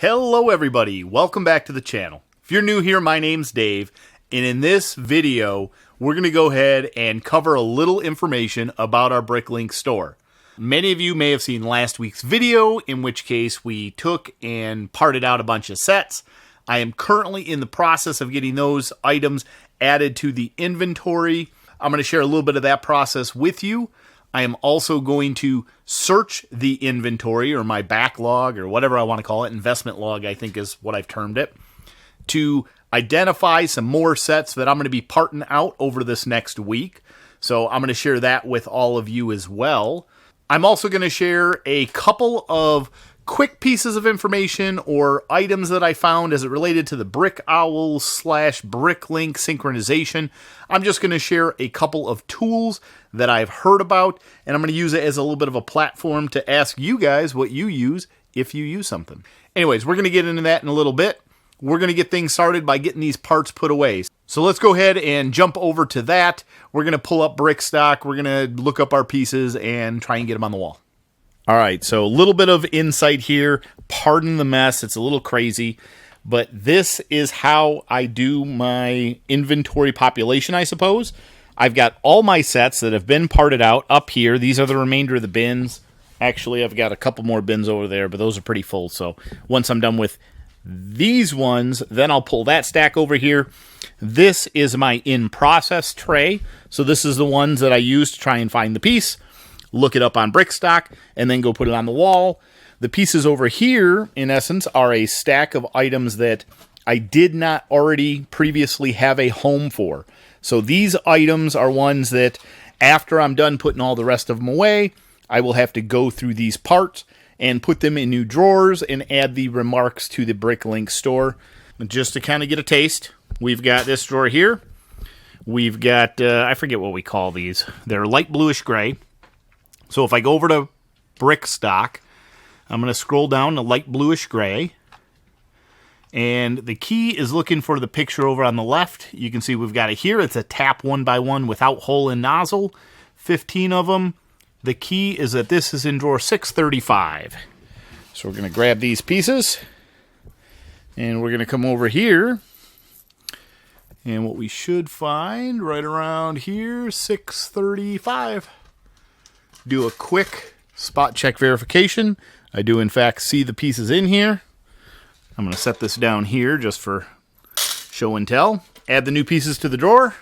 Hello everybody, welcome back to the channel. If you're new here, my name's Dave, and in this video, we're going to go ahead and cover a little information about our Bricklink store. Many of you may have seen last week's video, in which case we took and parted out a bunch of sets. I am currently in the process of getting those items added to the inventory. I'm going to share a little bit of that process with you. I am also going to search the inventory, or my backlog, or whatever I want to call it. Investment log, I think, is what I've termed it, to identify some more sets that I'm going to be parting out over this next week. So I'm going to share that with all of you as well. I'm also going to share a couple of quick pieces of information or items that I found as it related to the Brick Owl / Bricklink synchronization. I'm just going to share a couple of tools that I've heard about, and I'm going to use it as a little bit of a platform to ask you guys what you use if you use something. Anyways, we're going to get into that in a little bit. We're going to get things started by getting these parts put away. So let's go ahead and jump over to that. We're going to pull up brick stock. We're going to look up our pieces and try and get them on the wall. All right, so a little bit of insight here. Pardon the mess. It's a little crazy, but this is how I do my inventory population, I suppose. I've got all my sets that have been parted out up here. These are the remainder of the bins. Actually, I've got a couple more bins over there, but those are pretty full. So once I'm done with these ones, then I'll pull that stack over here. This is my in-process tray. So this is the ones that I use to try and find the piece, look it up on Brickstock, and then go put it on the wall. The pieces over here, in essence, are a stack of items that I did not already previously have a home for. So these items are ones that, after I'm done putting all the rest of them away, I will have to go through these parts and put them in new drawers and add the remarks to the Bricklink store. Just to kind of get a taste, we've got this drawer here. We've got, I forget what we call these. They're light bluish gray. So if I go over to Brickstock, I'm going to scroll down to light bluish gray. And the key is looking for the picture over on the left. You can see we've got it here. It's a tap 1x1 without hole and nozzle. 15 of them. The key is that this is in drawer 635. So we're going to grab these pieces. And we're going to come over here. And what we should find right around here, 635. Do a quick spot check verification. I do in fact see the pieces in here. I'm going to set this down here just for show and tell. Add the new pieces to the drawer.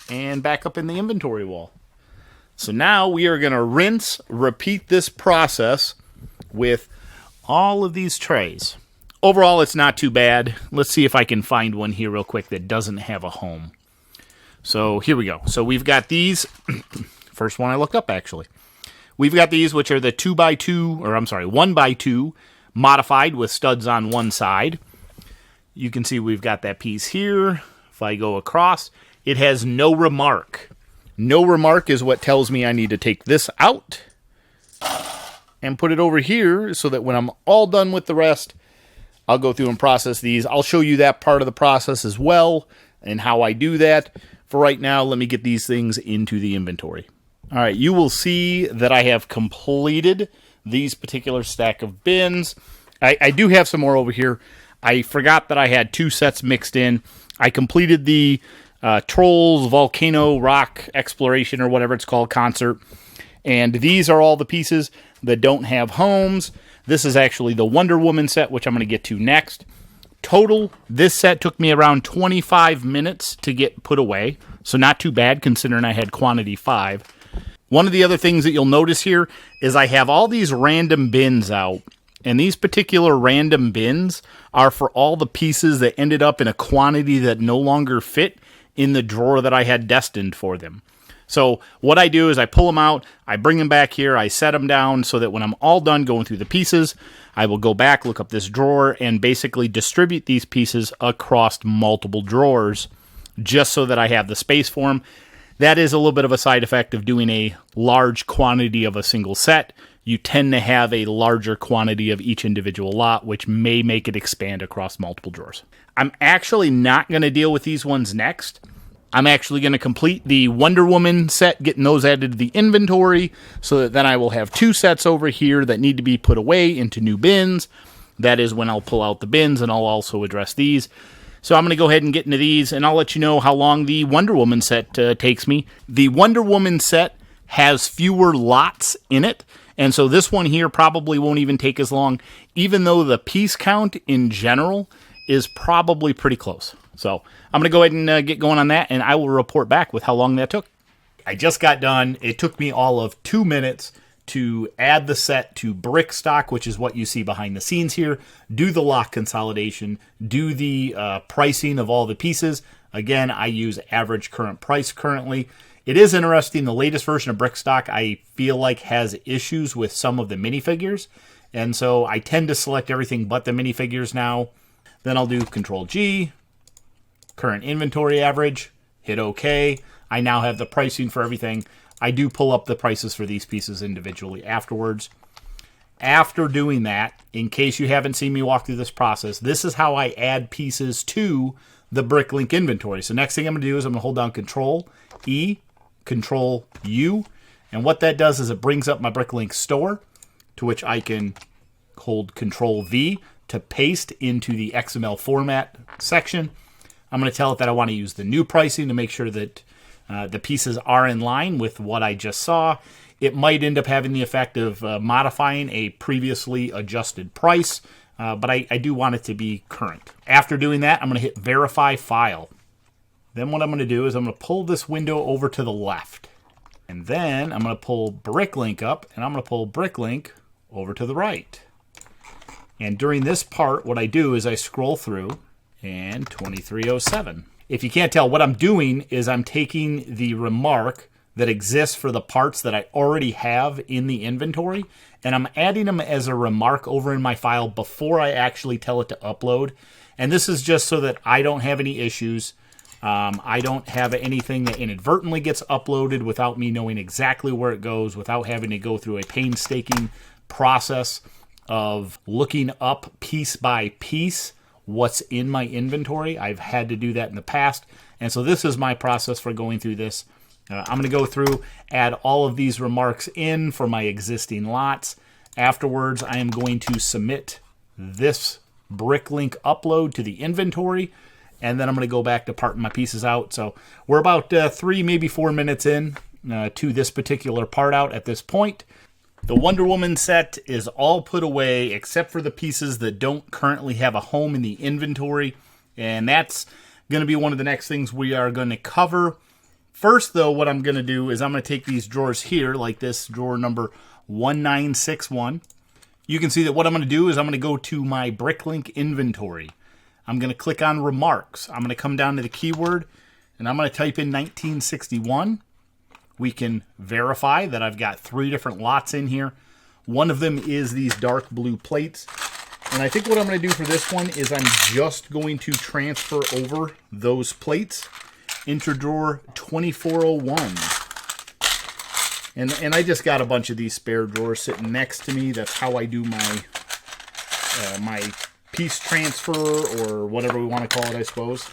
And back up in the inventory wall. So now we are going to repeat this process with all of these trays. Overall, it's not too bad. Let's see if I can find one here real quick that doesn't have a home. So here we go. So we've got these. First one I looked up, actually. We've got these, which are the 1x2 modified with studs on one side. You can see we've got that piece here. If I go across, it has no remark. No remark is what tells me I need to take this out and put it over here so that when I'm all done with the rest, I'll go through and process these. I'll show you that part of the process as well and how I do that. For right now, let me get these things into the inventory. All right, you will see that I have completed these particular stack of bins. I do have some more over here. I forgot that I had two sets mixed in. I completed the Trolls Volcano Rock Exploration, or whatever it's called, concert. And these are all the pieces that don't have homes. This is actually the Wonder Woman set, which I'm going to get to next. Total, this set took me around 25 minutes to get put away. So not too bad considering I had quantity 5. One of the other things that you'll notice here is I have all these random bins out. And these particular random bins are for all the pieces that ended up in a quantity that no longer fit in the drawer that I had destined for them. So what I do is I pull them out, I bring them back here, I set them down so that when I'm all done going through the pieces, I will go back, look up this drawer, and basically distribute these pieces across multiple drawers just so that I have the space for them. That is a little bit of a side effect of doing a large quantity of a single set. You tend to have a larger quantity of each individual lot, which may make it expand across multiple drawers. I'm actually not going to deal with these ones next. I'm actually going to complete the Wonder Woman set, getting those added to the inventory, so that then I will have 2 sets over here that need to be put away into new bins. That is when I'll pull out the bins, and I'll also address these. So I'm going to go ahead and get into these, and I'll let you know how long the Wonder Woman set takes me. The Wonder Woman set has fewer lots in it, and so this one here probably won't even take as long, even though the piece count in general is probably pretty close. So I'm going to go ahead and get going on that, and I will report back with how long that took. I just got done. It took me all of 2 minutes to add the set to brick stock, which is what you see behind the scenes here, do the lock consolidation, do the pricing of all the pieces. Again, I use average current price currently. It is interesting, the latest version of brick stock I feel like has issues with some of the minifigures, and so I tend to select everything but the minifigures now. Then I'll do Control G, current inventory average, hit OK. I now have the pricing for everything. I do pull up the prices for these pieces individually afterwards. After doing that, in case you haven't seen me walk through this process, this is how I add pieces to the Bricklink inventory. So next thing I'm going to do is I'm going to hold down Control E, Control U, and what that does is it brings up my Bricklink store, to which I can hold Control V to paste into the XML format section. I'm going to tell it that I want to use the new pricing to make sure that the pieces are in line with what I just saw. It might end up having the effect of modifying a previously adjusted price, but I do want it to be current. After doing that, I'm going to hit Verify File. Then what I'm going to do is I'm going to pull this window over to the left. And then I'm going to pull Bricklink up, and I'm going to pull Bricklink over to the right. And during this part, what I do is I scroll through, and 2307. If you can't tell, what I'm doing is I'm taking the remark that exists for the parts that I already have in the inventory, and I'm adding them as a remark over in my file before I actually tell it to upload. And this is just so that I don't have any issues. I don't have anything that inadvertently gets uploaded without me knowing exactly where it goes, without having to go through a painstaking process of looking up piece by piece what's in my inventory. I've had to do that in the past, and so this is my process for going through this. I'm going to go through, add all of these remarks in for my existing lots. Afterwards, I am going to submit this Bricklink upload to the inventory, and then I'm going to go back to parting my pieces out. So we're about 3, maybe 4 minutes in to this particular part out at this point. The Wonder Woman set is all put away except for the pieces that don't currently have a home in the inventory, and that's going to be one of the next things we are going to cover. First, though, what I'm going to do is I'm going to take these drawers here, like this drawer number 1961. You can see that what I'm going to do is I'm going to go to my Bricklink inventory. I'm going to click on Remarks. I'm going to come down to the keyword, and I'm going to type in 1961. We can verify that I've got 3 different lots in here. One of them is these dark blue plates. And I think what I'm going to do for this one is I'm just going to transfer over those plates into drawer 2401. And I just got a bunch of these spare drawers sitting next to me. That's how I do my my piece transfer, or whatever we want to call it, I suppose.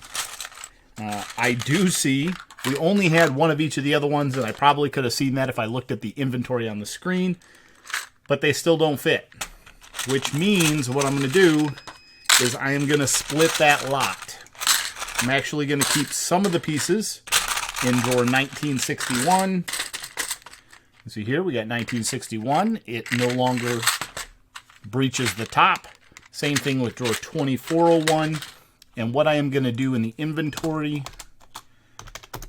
I do see we only had one of each of the other ones, and I probably could have seen that if I looked at the inventory on the screen, but they still don't fit. Which means what I'm going to do is I am going to split that lot. I'm actually going to keep some of the pieces in drawer 1961. See here, we got 1961. It no longer breaches the top. Same thing with drawer 2401. And what I am going to do in the inventory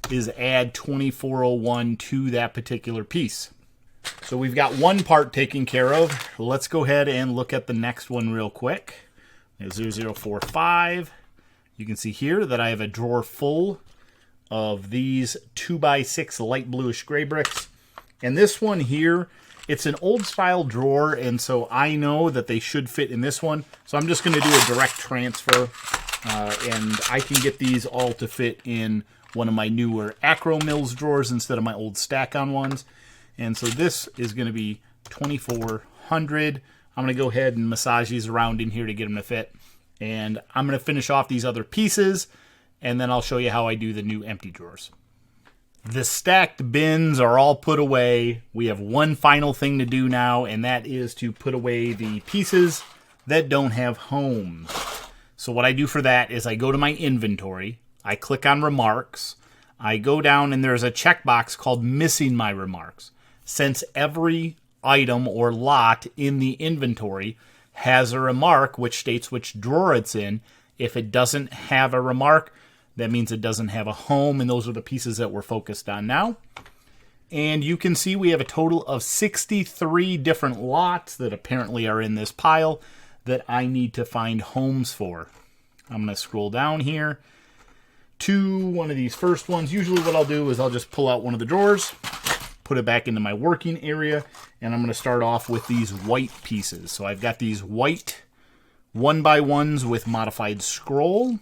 is add 2401 to that particular piece. So we've got one part taken care of. Let's go ahead and look at the next one real quick. 0045. You can see here that I have a drawer full of these 2x6 light bluish gray bricks. And this one here, it's an old style drawer, and so I know that they should fit in this one. So I'm just going to do a direct transfer, and I can get these all to fit in one of my newer Acro Mills drawers instead of my old stack-on ones. And so this is going to be 2400. I'm going to go ahead and massage these around in here to get them to fit. And I'm going to finish off these other pieces, and then I'll show you how I do the new empty drawers. The stacked bins are all put away. We have one final thing to do now, and that is to put away the pieces that don't have homes. So what I do for that is I go to my inventory, I click on remarks, I go down and there's a checkbox called missing my remarks. Since every item or lot in the inventory has a remark which states which drawer it's in, if it doesn't have a remark, that means it doesn't have a home, and those are the pieces that we're focused on now. And you can see we have a total of 63 different lots that apparently are in this pile that I need to find homes for. I'm going to scroll down here to one of these first ones. Usually what I'll do is I'll just pull out one of the drawers, put it back into my working area, and I'm going to start off with these white pieces. So I've got these white 1x1s with modified scroll,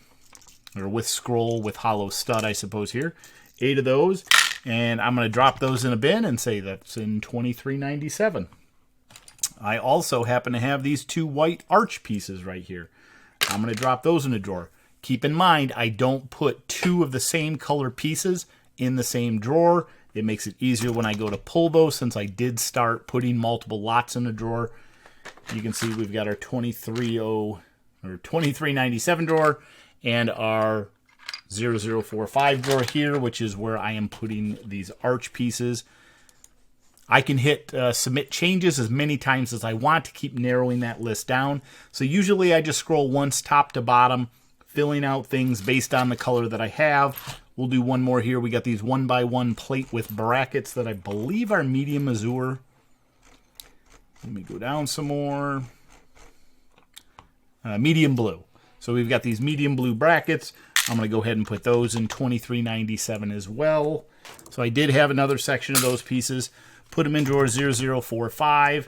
or with scroll with hollow stud, I suppose here. 8 of those, and I'm going to drop those in a bin and say that's in $23.97. I also happen to have these 2 white arch pieces right here. I'm going to drop those in a drawer. Keep in mind, I don't put 2 of the same color pieces in the same drawer. It makes it easier when I go to pull those, since I did start putting multiple lots in a drawer. You can see we've got our $23.97 drawer and our 0045 drawer here, which is where I am putting these arch pieces. I can hit submit changes as many times as I want to keep narrowing that list down. So usually I just scroll once top to bottom, filling out things based on the color that I have. We'll do one more here. We got these 1x1 plate with brackets that I believe are medium azure. Let me go down some more. Medium blue. So we've got these medium blue brackets. I'm going to go ahead and put those in $23.97 as well. So I did have another section of those pieces. Put them in drawer 0045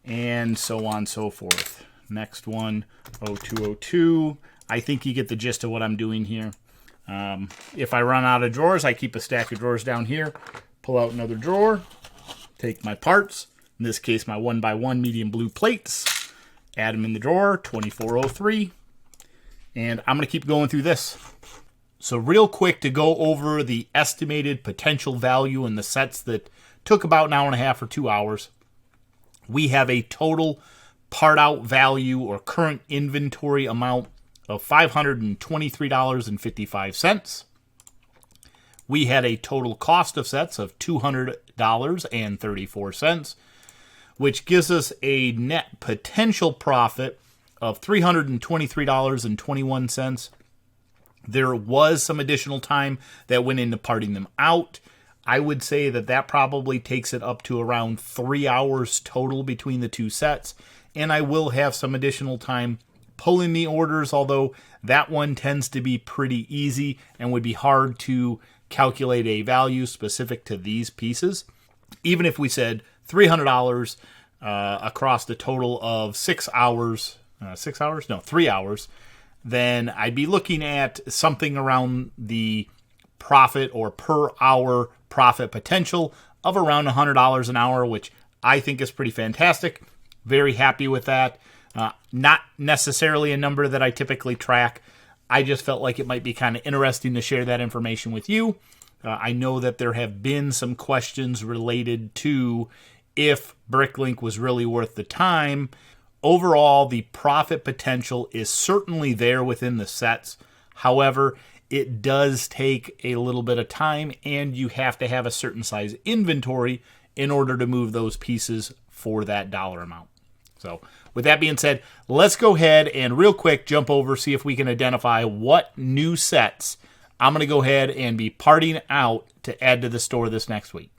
and so on and so forth. Next one, 0202. I think you get the gist of what I'm doing here. If I run out of drawers, I keep a stack of drawers down here. Pull out another drawer. Take my parts. In this case, my 1x1 medium blue plates. Add them in the drawer, 2403. And I'm going to keep going through this. So real quick to go over the estimated potential value in the sets that took about an hour and a half or 2 hours. We have a total part out value or current inventory amount of $523.55. We had a total cost of sets of $200.34, which gives us a net potential profit of $323.21. There was some additional time that went into parting them out. I would say that that probably takes it up to around 3 hours total between the 2 sets. And I will have some additional time pulling the orders, although that one tends to be pretty easy and would be hard to calculate a value specific to these pieces. Even if we said $300 across the total of 6 hours, 6 hours? No, 3 hours, then I'd be looking at something around the profit or per hour profit potential of around $100 an hour, which I think is pretty fantastic. Very happy with that. Not necessarily a number that I typically track. I just felt like it might be kind of interesting to share that information with you. I know that there have been some questions related to if Bricklink was really worth the time. Overall, the profit potential is certainly there within the sets. However, it does take a little bit of time, and you have to have a certain size inventory in order to move those pieces for that dollar amount. So with that being said, let's go ahead and real quick jump over, see if we can identify what new sets I'm going to go ahead and be parting out to add to the store this next week.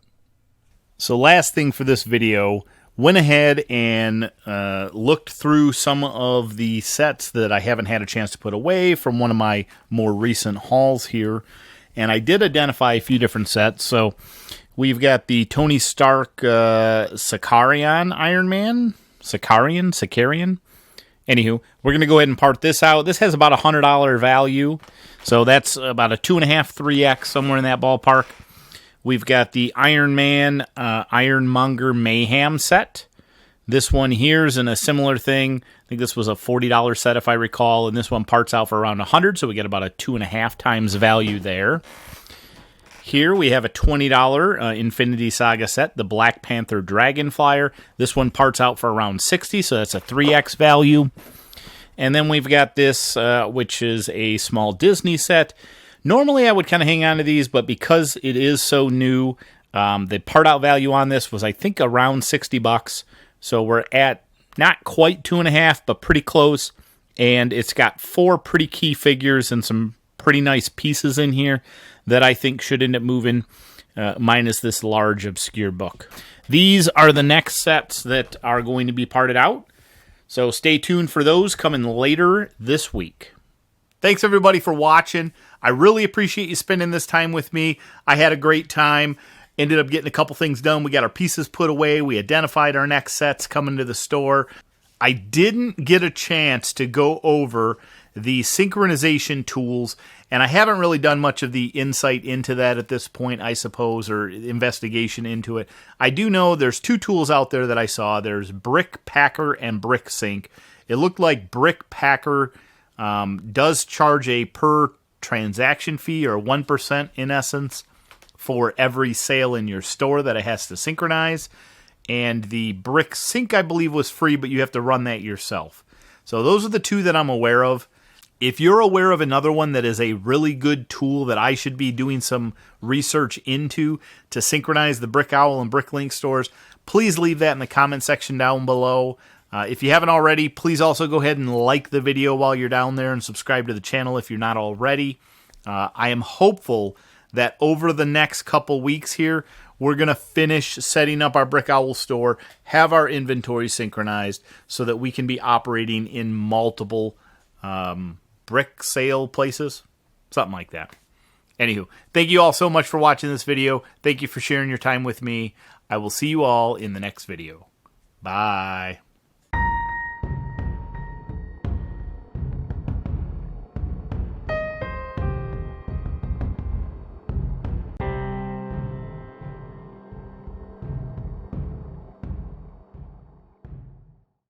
So last thing for this video, went ahead and looked through some of the sets that I haven't had a chance to put away from one of my more recent hauls here. And I did identify a few different sets. So we've got the Tony Stark Sicarian Iron Man. Sicarian. Anywho, we're going to go ahead and part this out. This has about $100 value. So that's about a 2.5, 3x, somewhere in that ballpark. We've got the Iron Man Ironmonger Mayhem set. This one here is in a similar thing. I think this was a $40 set if I recall, and this one parts out for around $100, so we get about a 2.5 times value there. Here we have a $20 Infinity Saga set, the Black Panther Dragonflyer. This one parts out for around $60, so that's a 3x value. And then we've got this, which is a small Disney set. Normally I would kind of hang on to these, but because it is so new, the part-out value on this was, I think, around $60. So we're at not quite 2.5, but pretty close. And it's got 4 pretty key figures and some pretty nice pieces in here that I think should end up moving, minus this large obscure book. These are the next sets that are going to be parted out. So stay tuned for those coming later this week. Thanks everybody for watching. I really appreciate you spending this time with me. I had a great time. Ended up getting a couple things done. We got our pieces put away. We identified our next sets coming to the store. I didn't get a chance to go over the synchronization tools, and I haven't really done much of the insight into that at this point, I suppose, or investigation into it. I do know there's 2 tools out there that I saw. There's Brick Packer and Brick Sync. It looked like Brick Packer does charge a per transaction fee, or 1% in essence, for every sale in your store that it has to synchronize. And the Brick Sync, I believe, was free, but you have to run that yourself. So those are the 2 that I'm aware of. If you're aware of another one that is a really good tool that I should be doing some research into to synchronize the Brick Owl and Bricklink stores, please leave that in the comment section down below. If you haven't already, please also go ahead and like the video while you're down there and subscribe to the channel if you're not already. I am hopeful that over the next couple weeks here, we're going to finish setting up our Brick Owl store, have our inventory synchronized so that we can be operating in multiple brick sale places, something like that. Anywho, thank you all so much for watching this video. Thank you for sharing your time with me. I will see you all in the next video. Bye.